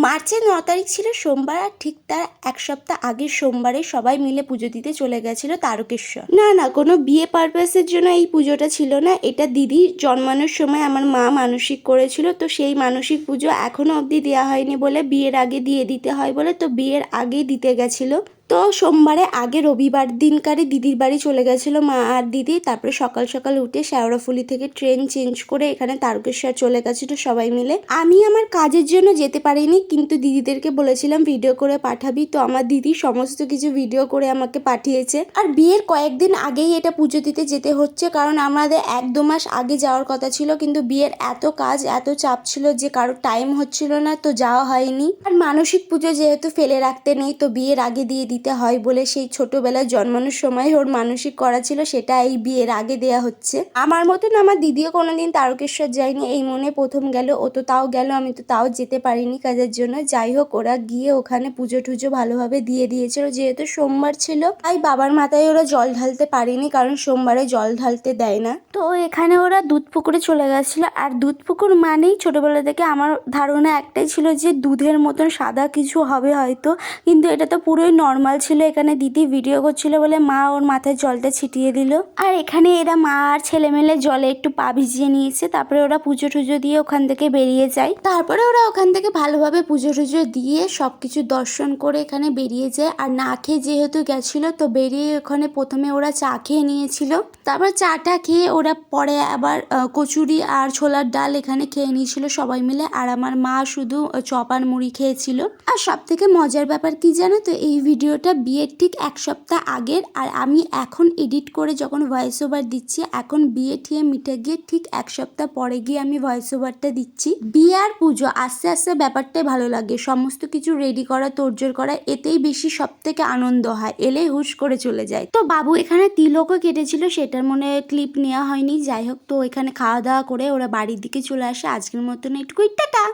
মার্চের 9 তারিখ ছিল সোমবার, আর ঠিক তার এক সপ্তাহ আগের সোমবারে সবাই মিলে পুজো দিতে চলে গেছিল তারকেশ্বর। না কোনো বিয়ে পারপাসের জন্য এই পুজোটা ছিল না, এটা দিদি জন্মানোর সময় আমার মা মানসিক করেছিল, তো সেই মানসিক পুজো এখনো অবধি দেওয়া হয়নি বলে বিয়ের আগে দিয়ে দিতে হয় বলে তো বিয়ের আগেই দিতে গেছিল। তো সোমবারে আগে রবিবার দিনকারে দিদির বাড়ি চলে গেছিলো মা আর দিদি, তারপরে সকাল সকাল উঠে শেওড়াফুলি থেকে ট্রেন চেঞ্জ করে এখানে তারকেশ্বর চলে গেছিলো সবাই মিলে। আমি আমার কাজের জন্য যেতে পারিনি, কিন্তু দিদিদেরকে বলেছিলাম ভিডিও করে পাঠাবি, তো আমার দিদি সমস্ত কিছু ভিডিও করে আমাকে পাঠিয়েছে। আর বিয়ের কয়েকদিন আগেই এটা পুজো দিতে যেতে হচ্ছে, কারণ আমাদের 1-2 মাস আগে যাওয়ার কথা ছিল, কিন্তু বিয়ের এত কাজ এত চাপ ছিল যে কারোর টাইম হচ্ছিল না, তো যাওয়া হয়নি। আর মানসিক পুজো যেহেতু ফেলে রাখতে নেই, তো বিয়ের আগে দিয়ে দিতে হয় বলে সেই ছোটবেলায় জন্মানোর সময় ওর মানসিক করা ছিল, সেটা এই বিয়ের আগে দেয়া হচ্ছে। আমার মতন আমার দিদিও কোনোদিন তারকেশ্বর যায়নি, এই মনে প্রথম গেল। ও তো তাও গেল, আমি তো তাও যেতে পারিনি কাজের জন্য। যাই হোক, ওরা গিয়ে ওখানে পুজো টুজো ভালোভাবে দিয়ে দিয়েছিল, যেহেতু সোমবার ছিল তাই বাবার মাথায় ওরা জল ঢালতে পারেনি, কারণ সোমবারে জল ঢালতে দেয় না। তো এখানে ওরা দুধ পুকুরে চলে গেছিল। আর দুধ পুকুর মানেই ছোটবেলা থেকে আমার ধারণা একটাই ছিল যে দুধের মতন সাদা কিছু হবে হয়তো, কিন্তু এটা তো পুরোই নর্মাল ছিল। এখানে দিদি ভিডিও করছিল বলে মা ওর মাথায় জলটা ছিটিয়ে দিল। আর এখানে এরা মা আর ছেলে মেলে জলে একটু পা ভিজিয়ে নিয়েছে, তারপরে ওরা পুজো টুজো দিয়ে ওখান থেকে বেরিয়ে যায়। তারপরে ওরা ওখান থেকে ভালোভাবে পুজো টুজো দিয়ে সবকিছু দর্শন করে এখানে বেরিয়ে যায়। আর না খেয়ে যেহেতু গেছিল, তো বেরিয়ে ওখানে প্রথমে ওরা চা খেয়ে নিয়েছিল, তারপর চাটা খেয়ে ওরা পরে আবার কচুরি আর ছোলার ডাল এখানে খেয়ে নিয়েছিল সবাই মিলে। আর আমার মা শুধু চপ আর মুড়ি খেয়েছিল। আর সব থেকে মজার ব্যাপার কি জানো তো, এই ভিডিওটা বিয়ের ঠিক 1 সপ্তাহ আগের, আর আমি এখন এডিট করে যখন ভয়েস ওভার দিচ্ছি, এখন বিয়ে ঠিয়ে মিটে গিয়ে ঠিক 1 সপ্তাহ পরে গিয়ে আমি ভয়েস ওভারটা দিচ্ছি। বিয়ে আর পুজো আস্তে আস্তে ব্যাপারটাই ভালো লাগে, সমস্ত কিছু রেডি করা তোড়জোড় করা, এতেই বেশি সব থেকে আনন্দ হয়, এলেই হুশ করে চলে যায়। তো বাবু এখানে তিলকও কেটেছিল, সেটার মনে ক্লিপ নেওয়া হয়নি। যাই হোক, তো এখানে খাওয়া দাওয়া করে ওরা বাড়ির দিকে চলে আসে। আজকের মতন একটু টাটা।